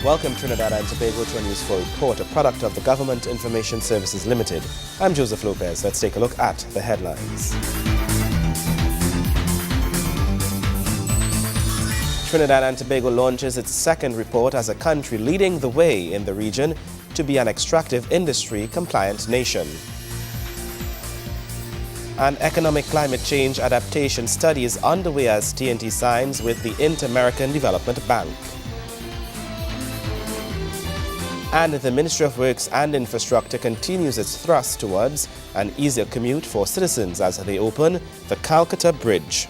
Welcome Trinidad and Tobago to a News 4 report, a product of the Government Information Services Limited. I'm Joseph Lopez. Let's take a look at the headlines. Trinidad and Tobago launches its second report as a country leading the way in the region to be an extractive industry compliant nation. An economic climate change adaptation study is underway as TNT signs with the Inter-American Development Bank. And the Ministry of Works and Infrastructure continues its thrust towards an easier commute for citizens as they open the Calcutta Bridge.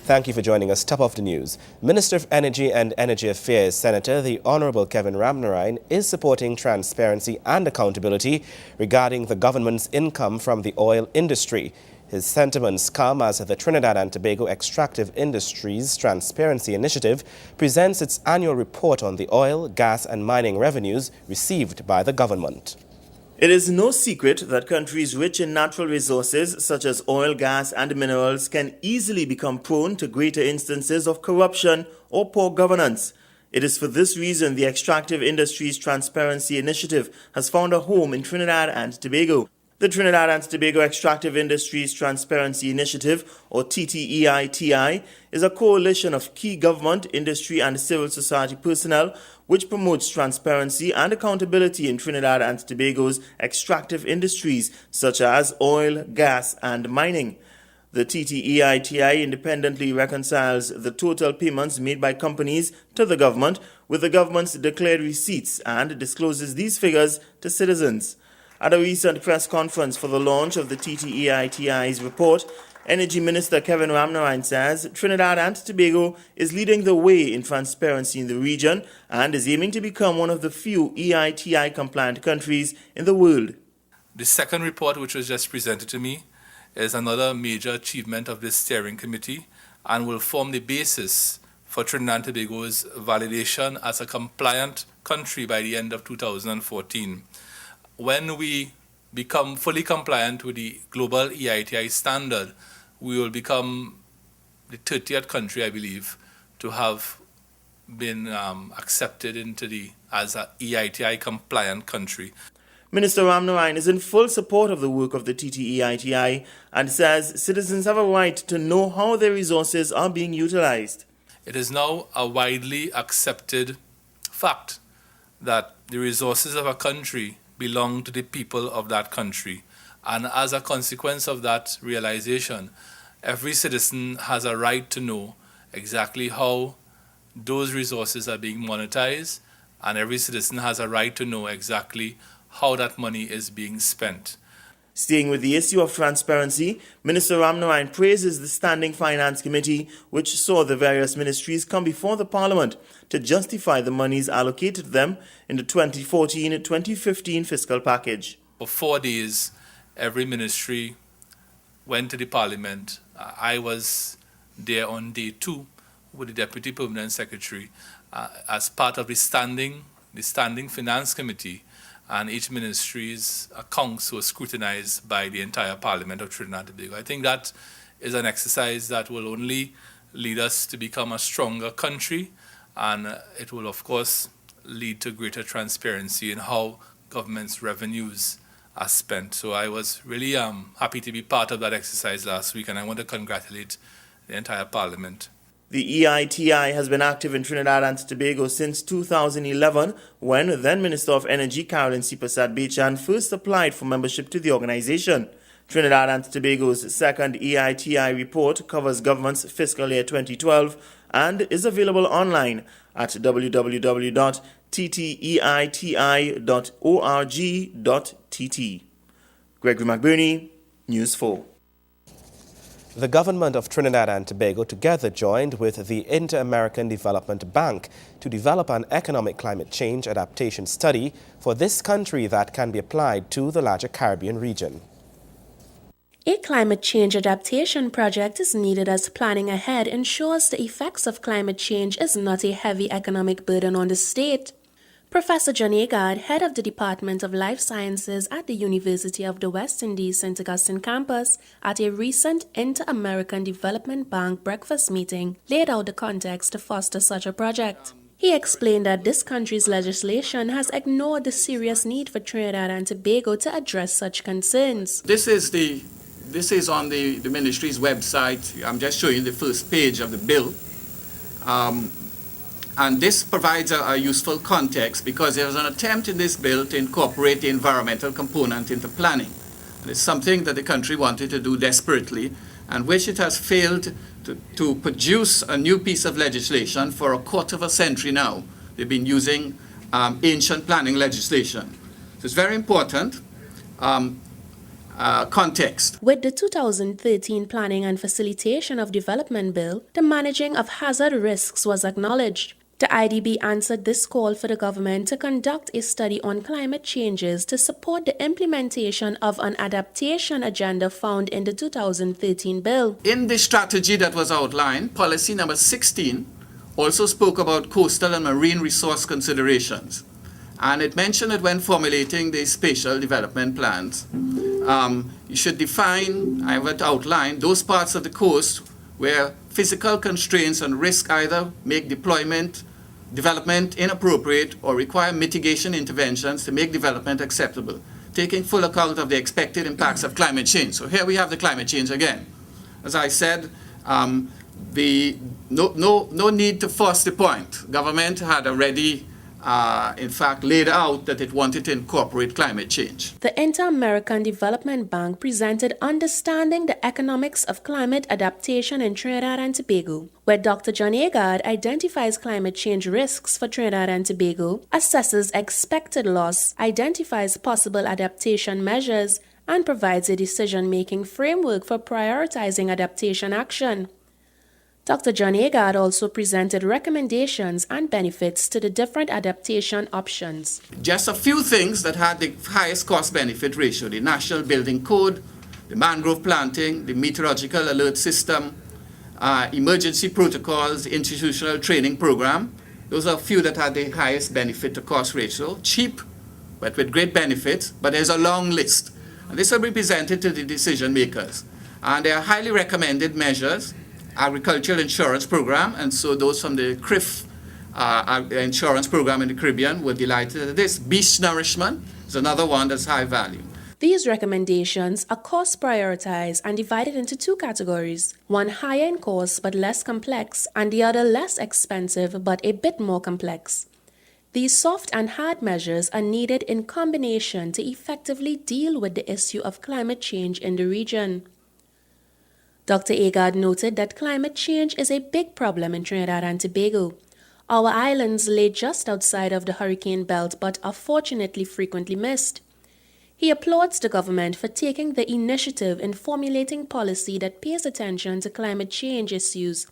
Thank you for joining us. Top of the news. Minister of Energy and Energy Affairs, Senator the Honorable Kevin Ramnarine, is supporting transparency and accountability regarding the government's income from the oil industry. His sentiments come as the Trinidad and Tobago Extractive Industries Transparency Initiative presents its annual report on the oil, gas and mining revenues received by the government. It is no secret that countries rich in natural resources such as oil, gas and minerals can easily become prone to greater instances of corruption or poor governance. It is for this reason the Extractive Industries Transparency Initiative has found a home in Trinidad and Tobago. The Trinidad and Tobago Extractive Industries Transparency Initiative, or TTEITI, is a coalition of key government, industry and civil society personnel which promotes transparency and accountability in Trinidad and Tobago's extractive industries such as oil, gas and mining. The TTEITI independently reconciles the total payments made by companies to the government with the government's declared receipts and discloses these figures to citizens. At a recent press conference for the launch of the TTEITI's report, Energy Minister Kevin Ramnarine says Trinidad and Tobago is leading the way in transparency in the region and is aiming to become one of the few EITI-compliant countries in the world. The second report, which was just presented to me, is another major achievement of this steering committee and will form the basis for Trinidad and Tobago's validation as a compliant country by the end of 2014. When we become fully compliant with the global EITI standard, we will become the 30th country, I believe, to have been accepted as an EITI compliant country. Minister Ramnarine is in full support of the work of the TTEITI and says citizens have a right to know how their resources are being utilized. It is now a widely accepted fact that the resources of a country belong to the people of that country. And as a consequence of that realization, every citizen has a right to know exactly how those resources are being monetized, and every citizen has a right to know exactly how that money is being spent. Staying with the issue of transparency, Minister Ramnarine praises the Standing Finance Committee, which saw the various ministries come before the Parliament to justify the monies allocated to them in the 2014-2015 fiscal package. For 4 days, every ministry went to the Parliament. I was there on day 2 with the Deputy Permanent Secretary as part of the Standing Finance Committee, and each ministry's accounts were scrutinized by the entire Parliament of Trinidad and Tobago. I think that is an exercise that will only lead us to become a stronger country, and it will, of course, lead to greater transparency in how government's revenues are spent. So I was really happy to be part of that exercise last week, and I want to congratulate the entire Parliament. The EITI has been active in Trinidad and Tobago since 2011, when then Minister of Energy Caroline Sipasat-Bechan first applied for membership to the organization. Trinidad and Tobago's second EITI report covers government's fiscal year 2012 and is available online at www.tteiti.org.tt. Gregory McBurney, News 4. The government of Trinidad and Tobago together joined with the Inter-American Development Bank to develop an economic climate change adaptation study for this country that can be applied to the larger Caribbean region. A climate change adaptation project is needed as planning ahead ensures the effects of climate change is not a heavy economic burden on the state. Professor John Agard, head of the Department of Life Sciences at the University of the West Indies St. Augustine campus, at a recent Inter-American Development Bank breakfast meeting, laid out the context to foster such a project. He explained that this country's legislation has ignored the serious need for Trinidad and Tobago to address such concerns. This is on the ministry's website. I'm just showing the first page of the bill. And this provides a useful context because there was an attempt in this bill to incorporate the environmental component into planning. And it's something that the country wanted to do desperately, and which it has failed to produce a new piece of legislation for a quarter of a century now. They've been using ancient planning legislation. So it's very important context. With the 2013 Planning and Facilitation of Development Bill, the managing of hazard risks was acknowledged. The IDB answered this call for the government to conduct a study on climate changes to support the implementation of an adaptation agenda found in the 2013 bill. In the strategy that was outlined, policy number 16 also spoke about coastal and marine resource considerations. And it mentioned that when formulating the spatial development plans, you should define, I would outline, those parts of the coast where physical constraints and risk either make development inappropriate or require mitigation interventions to make development acceptable, taking full account of the expected impacts of climate change. So here we have the climate change again. As I said, no need to force the point. Government had already in fact, laid out that it wanted to incorporate climate change. The Inter-American Development Bank presented Understanding the Economics of Climate Adaptation in Trinidad and Tobago, where Dr. John Agard identifies climate change risks for Trinidad and Tobago, assesses expected loss, identifies possible adaptation measures, and provides a decision-making framework for prioritizing adaptation action. Dr. John Agard also presented recommendations and benefits to the different adaptation options. Just a few things that had the highest cost-benefit ratio: the National Building Code, the mangrove planting, the meteorological alert system, emergency protocols, the institutional training program. Those are a few that had the highest benefit to cost ratio. Cheap, but with great benefits, but there's a long list. And this will be presented to the decision makers. And they are highly recommended measures. Agricultural insurance program, and so those from the CRIF insurance program in the Caribbean were delighted at this. Beach nourishment is another one that's high value. These recommendations are cost prioritized and divided into two categories, one higher in cost but less complex, and the other less expensive but a bit more complex. These soft and hard measures are needed in combination to effectively deal with the issue of climate change in the region. Dr. Agard noted that climate change is a big problem in Trinidad and Tobago. Our islands lay just outside of the hurricane belt but are fortunately frequently missed. He applauds the government for taking the initiative in formulating policy that pays attention to climate change issues,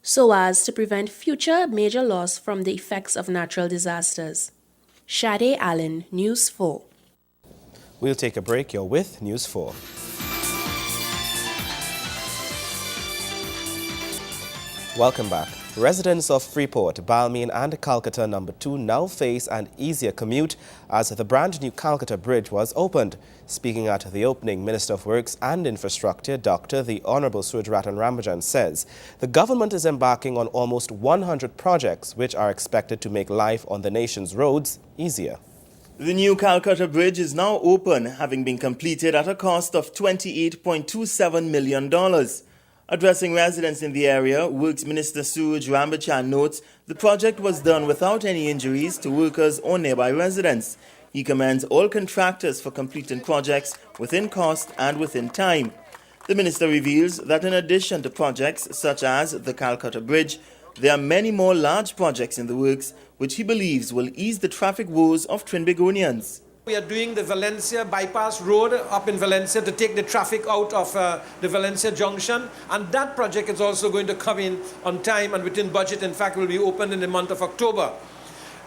so as to prevent future major loss from the effects of natural disasters. Shade Allen, News 4. We'll take a break. You're with News 4. Welcome back. Residents of Freeport, Balmain and Calcutta No. 2 now face an easier commute as the brand new Calcutta Bridge was opened. Speaking at the opening, Minister of Works and Infrastructure, Dr. the Honorable Surajratan Rambajan, says the government is embarking on almost 100 projects which are expected to make life on the nation's roads easier. The new Calcutta Bridge is now open, having been completed at a cost of $28.27 million. Addressing residents in the area, Works Minister Suraj Rambachan notes the project was done without any injuries to workers or nearby residents. He commends all contractors for completing projects within cost and within time. The minister reveals that in addition to projects such as the Calcutta Bridge, there are many more large projects in the works which he believes will ease the traffic woes of Trinbagonians. We are doing the Valencia bypass road up in Valencia to take the traffic out of the Valencia junction, and that project is also going to come in on time and within budget. In fact, will be opened in the month of October.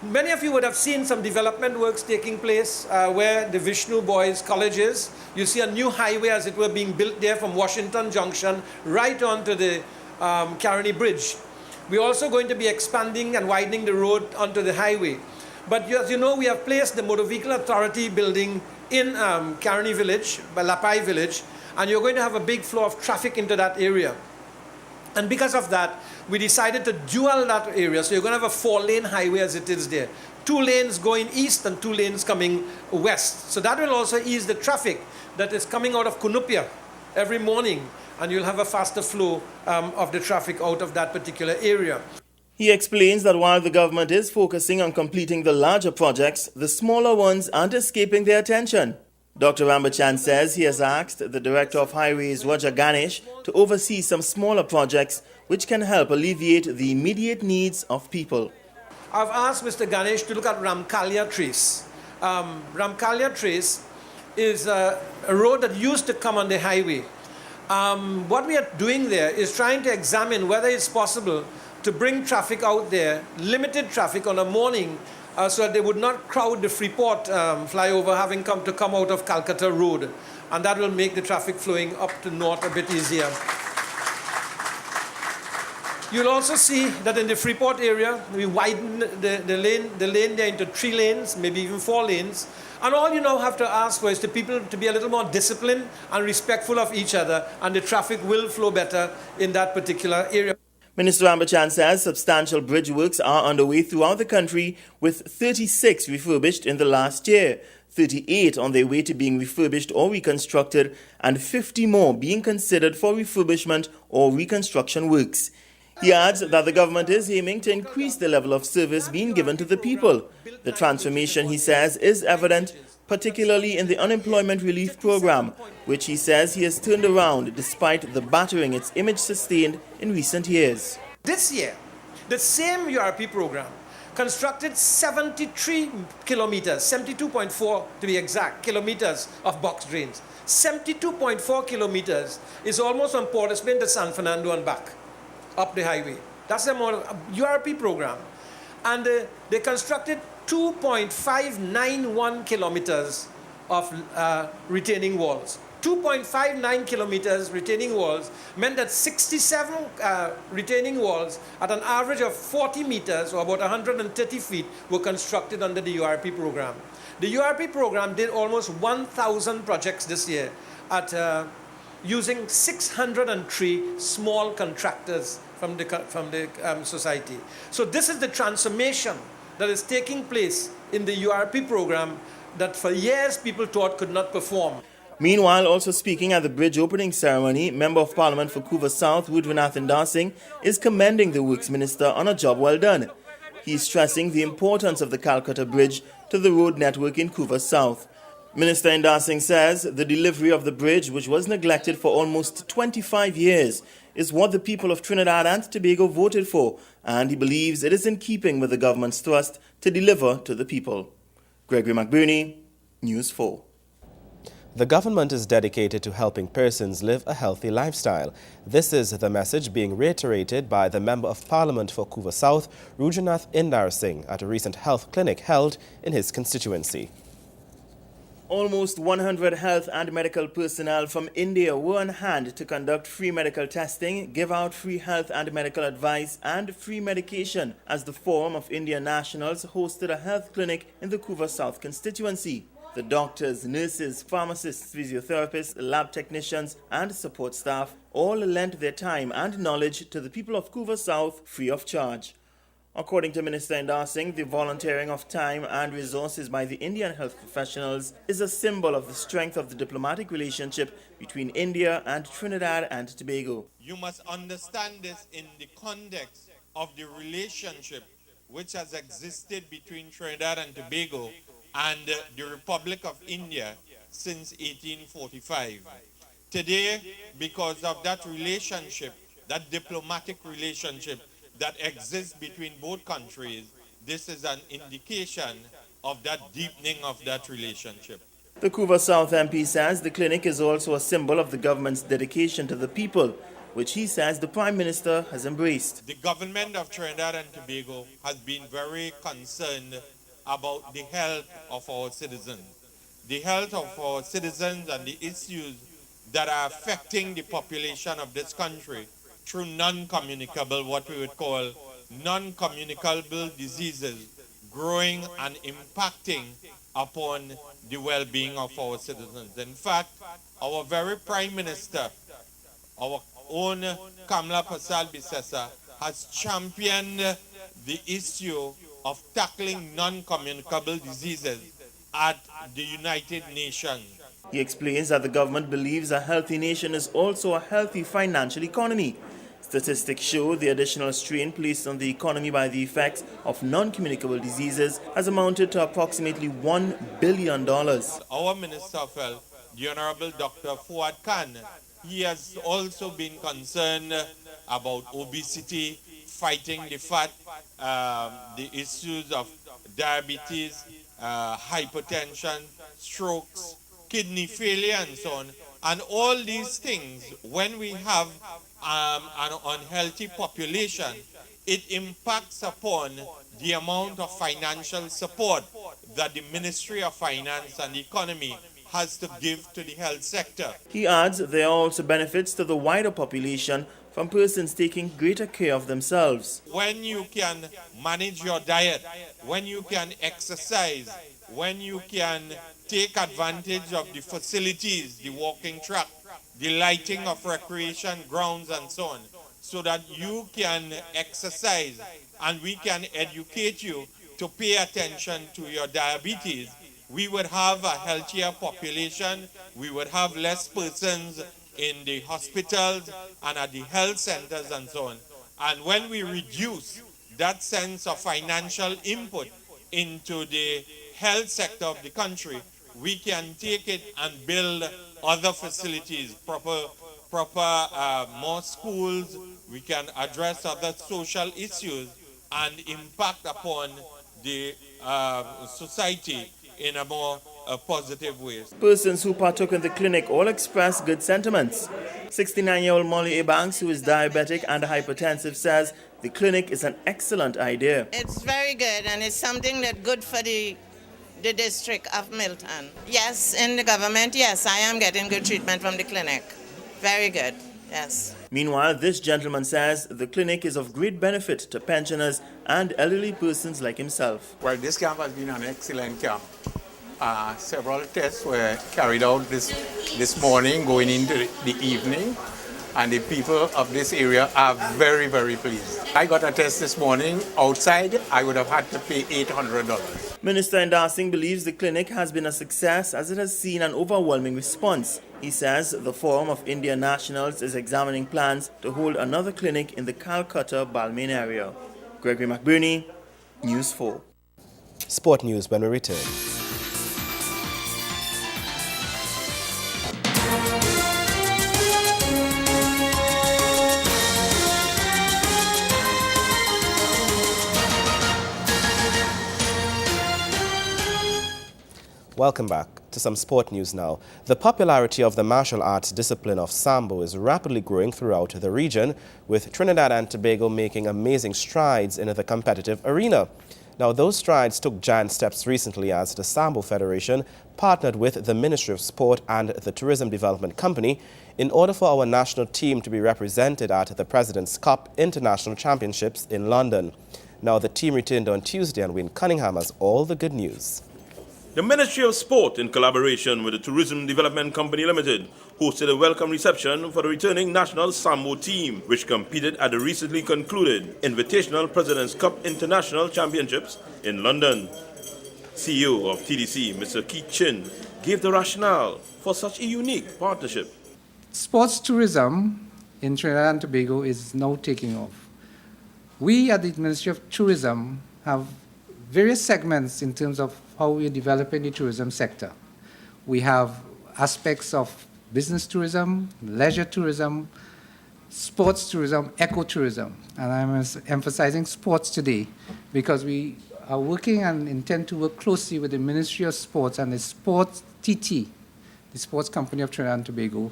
Many of you would have seen some development works taking place where the Vishnu Boys College is. You see a new highway, as it were, being built there from Washington Junction right onto the Caroni Bridge. We're also going to be expanding and widening the road onto the highway. But as you know, we have placed the Motor Vehicle Authority building in Caroni Village, Lapai Village, and you're going to have a big flow of traffic into that area. And because of that, we decided to dual that area. So you're going to have a 4-lane highway as it is there. 2 lanes going east and 2 lanes coming west. So that will also ease the traffic that is coming out of Kunupia every morning, and you'll have a faster flow of the traffic out of that particular area. He explains that while the government is focusing on completing the larger projects, the smaller ones aren't escaping their attention. Dr. Rambachan says he has asked the Director of Highways, Roger Ganesh, to oversee some smaller projects which can help alleviate the immediate needs of people. I've asked Mr. Ganesh to look at Ramkalya Trace. Ramkalya Trace is a road that used to come on the highway. What we are doing there is trying to examine whether it's possible to bring traffic out there, limited traffic on a morning, so that they would not crowd the Freeport flyover having to come out of Calcutta Road. And that will make the traffic flowing up to north a bit easier. You'll also see that in the Freeport area, we widen the lane there into 3 lanes, maybe even 4 lanes. And all you now have to ask for is the people to be a little more disciplined and respectful of each other, and the traffic will flow better in that particular area. Minister Rambachan says substantial bridge works are underway throughout the country, with 36 refurbished in the last year, 38 on their way to being refurbished or reconstructed, and 50 more being considered for refurbishment or reconstruction works. He adds that the government is aiming to increase the level of service being given to the people. The transformation, he says, is evident, particularly in the unemployment relief program, which he says he has turned around despite the battering its image sustained in recent years. This year, the same URP program constructed 73 kilometers, 72.4 to be exact, kilometers of box drains. 72.4 kilometers is almost from Port of Spain to San Fernando and back, up the highway. That's the amount of URP program. And they constructed 2.591 kilometers of retaining walls. 2.59 kilometers retaining walls meant that 67 retaining walls at an average of 40 meters or about 130 feet were constructed under the URP program. The URP program did almost 1,000 projects this year at using 603 small contractors from the society. So this is the transformation that is taking place in the URP program that for years people thought could not perform. Meanwhile, also speaking at the bridge opening ceremony, Member of Parliament for Couva South, Rudvanathan Darsing, is commending the Works Minister on a job well done. He is stressing the importance of the Calcutta Bridge to the road network in Couva South. Minister Darsing says the delivery of the bridge, which was neglected for almost 25 years, is what the people of Trinidad and Tobago voted for, and he believes it is in keeping with the government's thrust to deliver to the people. Gregory McBurney, News 4. The government is dedicated to helping persons live a healthy lifestyle. This is the message being reiterated by the Member of Parliament for Couva South, Rudvanathan Darsing, at a recent health clinic held in his constituency. Almost 100 health and medical personnel from India were on hand to conduct free medical testing, give out free health and medical advice and free medication as the Forum of Indian Nationals hosted a health clinic in the Couva South constituency. The doctors, nurses, pharmacists, physiotherapists, lab technicians and support staff all lent their time and knowledge to the people of Couva South free of charge. According to Minister Darsing, the volunteering of time and resources by the Indian health professionals is a symbol of the strength of the diplomatic relationship between India and Trinidad and Tobago. You must understand this in the context of the relationship which has existed between Trinidad and Tobago and the Republic of India since 1845. Today, because of that relationship, that diplomatic relationship that exists between both countries, this is an indication of that deepening of that relationship. The Couva South MP says the clinic is also a symbol of the government's dedication to the people, which he says the Prime Minister has embraced. The government of Trinidad and Tobago has been very concerned about the health of our citizens. The health of our citizens and the issues that are affecting the population of this country through non-communicable, what we would call non-communicable diseases, growing and impacting upon the well-being of our citizens. In fact, our very Prime Minister, our own Kamla Persal-Bissessar, has championed the issue of tackling non-communicable diseases at the United Nations. He explains that the government believes a healthy nation is also a healthy financial economy. Statistics show the additional strain placed on the economy by the effects of non-communicable diseases has amounted to approximately $1 billion. Our Minister of Health, the Honorable Dr. Fuad Khan, he has also been concerned about obesity, fighting the fat, the issues of diabetes, hypertension, strokes, kidney failure, and so on. And all these things, when we have an unhealthy population, it impacts upon the amount of financial support that the Ministry of Finance and the Economy has to give to the health sector. He adds there are also benefits to the wider population from persons taking greater care of themselves. When you can manage your diet, when you can exercise, when you can take advantage of the facilities, the walking track, the lighting of recreation grounds and so on, so that you can exercise and we can educate you to pay attention to your diabetes, we would have a healthier population, we would have less persons in the hospitals and at the health centers and so on. And when we reduce that sense of financial input into the health sector of the country, we can take it and build other facilities, proper more schools, we can address other social issues and impact upon the society in a more positive way. Persons who partook in the clinic all expressed good sentiments. 69-year-old Molly A. Banks, who is diabetic and hypertensive, says the clinic is an excellent idea. It's very good, and it's something that's good for the district of Milton. Yes, in the government, yes, I am getting good treatment from the clinic. Very good, yes. Meanwhile, this gentleman says the clinic is of great benefit to pensioners and elderly persons like himself. Well, this camp has been an excellent camp. Several tests were carried out this morning, going into the evening, and the people of this area are very, very pleased. I got a test this morning outside. I would have had to pay $800. Minister Indar Singh believes the clinic has been a success as it has seen an overwhelming response. He says the Forum of Indian Nationals is examining plans to hold another clinic in the Calcutta Balmain area. Gregory McBurney, News 4. Sport news when we return. Welcome back to some sport news now. The popularity of the martial arts discipline of Sambo is rapidly growing throughout the region, with Trinidad and Tobago making amazing strides in the competitive arena. Now, those strides took giant steps recently as the Sambo Federation partnered with the Ministry of Sport and the Tourism Development Company in order for our national team to be represented at the President's Cup International Championships in London. Now, the team returned on Tuesday, and Wayne Cunningham has all the good news. The Ministry of Sport, in collaboration with the Tourism Development Company Limited, hosted a welcome reception for the returning national Sambo team, which competed at the recently concluded Invitational President's Cup International Championships in London. CEO of TDC, Mr. Keith Chin, gave the rationale for such a unique partnership. Sports tourism in Trinidad and Tobago is now taking off. We at the Ministry of Tourism have various segments in terms of how we are developing the tourism sector. We have aspects of business tourism, leisure tourism, sports tourism, ecotourism. And I'm emphasizing sports today because we are working and intend to work closely with the Ministry of Sports and the Sports TT, the Sports Company of Trinidad and Tobago,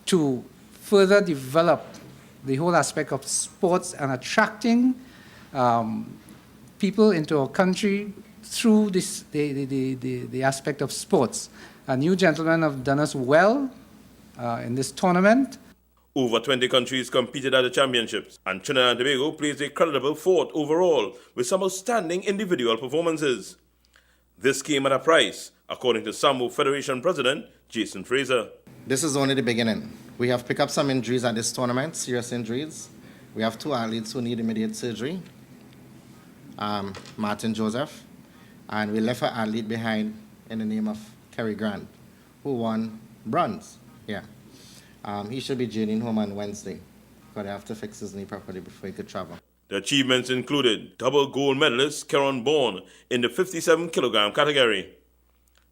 to further develop the whole aspect of sports and attracting people into our country through this, the aspect of sports. A new gentlemen have done us well in this tournament. Over 20 countries competed at the championships, and Trinidad and Tobago placed a creditable fourth overall with some outstanding individual performances. This came at a price, according to Sambo Federation President Jason Fraser. This is only the beginning. We have picked up some injuries at this tournament, serious injuries. We have 2 athletes who need immediate surgery, Martin Joseph, and we left an athlete behind in the name of Kerry Grant, who won bronze. Yeah. He should be journeying home on Wednesday, because they have to fix his knee properly before he could travel. The achievements included double gold medalist Karen Bourne in the 57-kilogram category,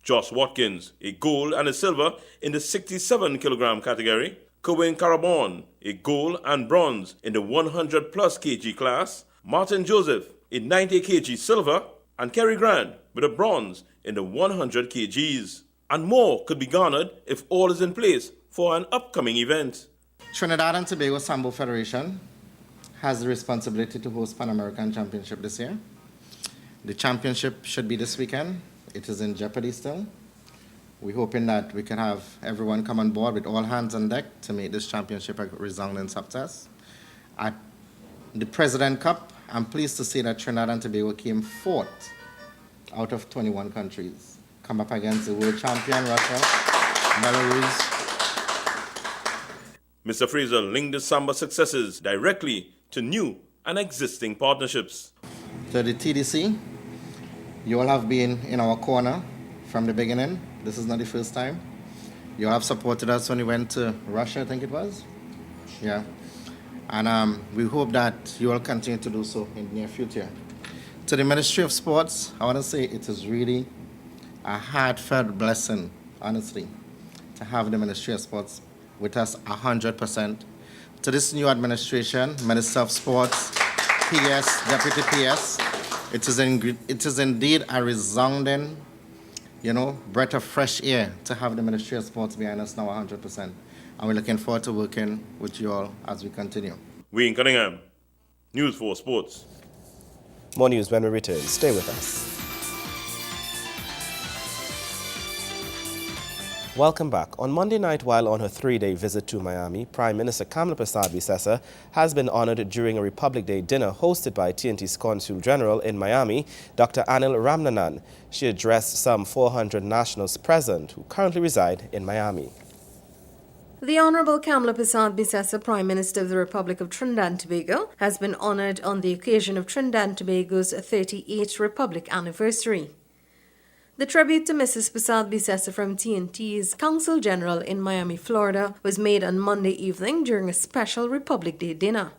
Josh Watkins, a gold and a silver in the 67-kilogram category, Cohen Carabon, a gold and bronze in the 100-plus kg class, Martin Joseph, a 90 kg silver, and Kerry Grant with a bronze in the 100 kgs. And more could be garnered if all is in place for an upcoming event. Trinidad and Tobago Sambo Federation has the responsibility to host Pan American Championship this year. The championship should be this weekend. It is in jeopardy still. We're hoping that we can have everyone come on board with all hands on deck to make this championship a resounding success. At the President Cup, I'm pleased to say that Trinidad and Tobago came 4th out of 21 countries. Come up against the world champion, Russia, Belarus. Mr. Fraser linked the Samba successes directly to new and existing partnerships. To the TDC, you all have been in our corner from the beginning. This is not the first time. You all have supported us when we went to Russia, I think it was. Yeah. And we hope that you all continue to do so in the near future. To the Ministry of Sports, I want to say it is really a heartfelt blessing, honestly, to have the Ministry of Sports with us 100%. To this new administration, Minister of Sports, PS, Deputy PS, it is indeed a resounding, breath of fresh air to have the Ministry of Sports behind us now 100%. And we're looking forward to working with you all as we continue. Wayne Cunningham, News 4 Sports. More news when we return. Stay with us. Welcome back. On Monday night, while on her 3-day visit to Miami, Prime Minister Kamala Persad-Bissessar has been honored during a Republic Day dinner hosted by TNT's Consul General in Miami, Dr. Anil Ramnanan. She addressed some 400 nationals present who currently reside in Miami. The Honorable Kamala Persad-Bissessar, Prime Minister of the Republic of Trinidad and Tobago, has been honored on the occasion of Trinidad and Tobago's 38th Republic anniversary. The tribute to Mrs. Persad-Bissessar from TNT's Consul General in Miami, Florida, was made on Monday evening during a special Republic Day dinner.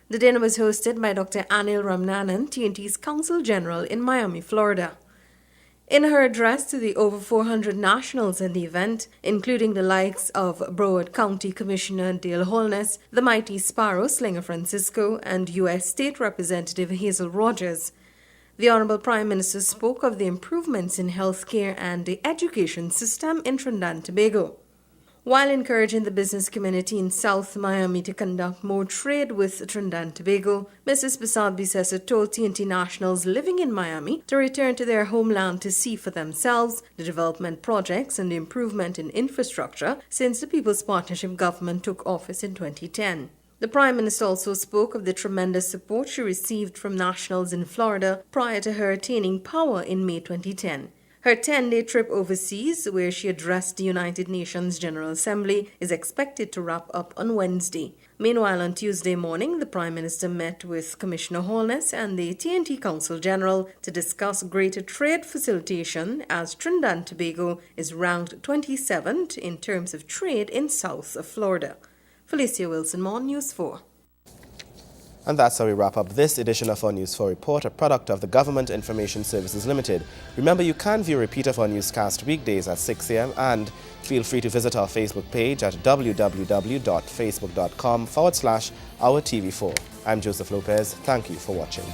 The dinner was hosted by Dr. Anil Ramnanan, TNT's Consul General in Miami, Florida. In her address to the over 400 nationals at the event, including the likes of Broward County Commissioner Dale Holness, the mighty Sparrow Slinger Francisco, and U.S. State Representative Hazel Rogers, the Honorable Prime Minister spoke of the improvements in healthcare and the education system in Trinidad and Tobago. While encouraging the business community in South Miami to conduct more trade with Trinidad and Tobago, Mrs. Persad-Bissessar told TNT nationals living in Miami to return to their homeland to see for themselves the development projects and the improvement in infrastructure since the People's Partnership government took office in 2010. The Prime Minister also spoke of the tremendous support she received from nationals in Florida prior to her attaining power in May 2010. Her 10-day trip overseas, where she addressed the United Nations General Assembly, is expected to wrap up on Wednesday. Meanwhile, on Tuesday morning, the Prime Minister met with Commissioner Holness and the TNT Consul General to discuss greater trade facilitation as Trinidad and Tobago is ranked 27th in terms of trade in South Florida. Felicia Wilson, More News 4. And that's how we wrap up this edition of our News 4 Report, a product of the Government Information Services Limited. Remember, you can view a repeat of our newscast weekdays at 6 a.m. and feel free to visit our Facebook page at www.facebook.com/OurTV4. I'm Joseph Lopez. Thank you for watching.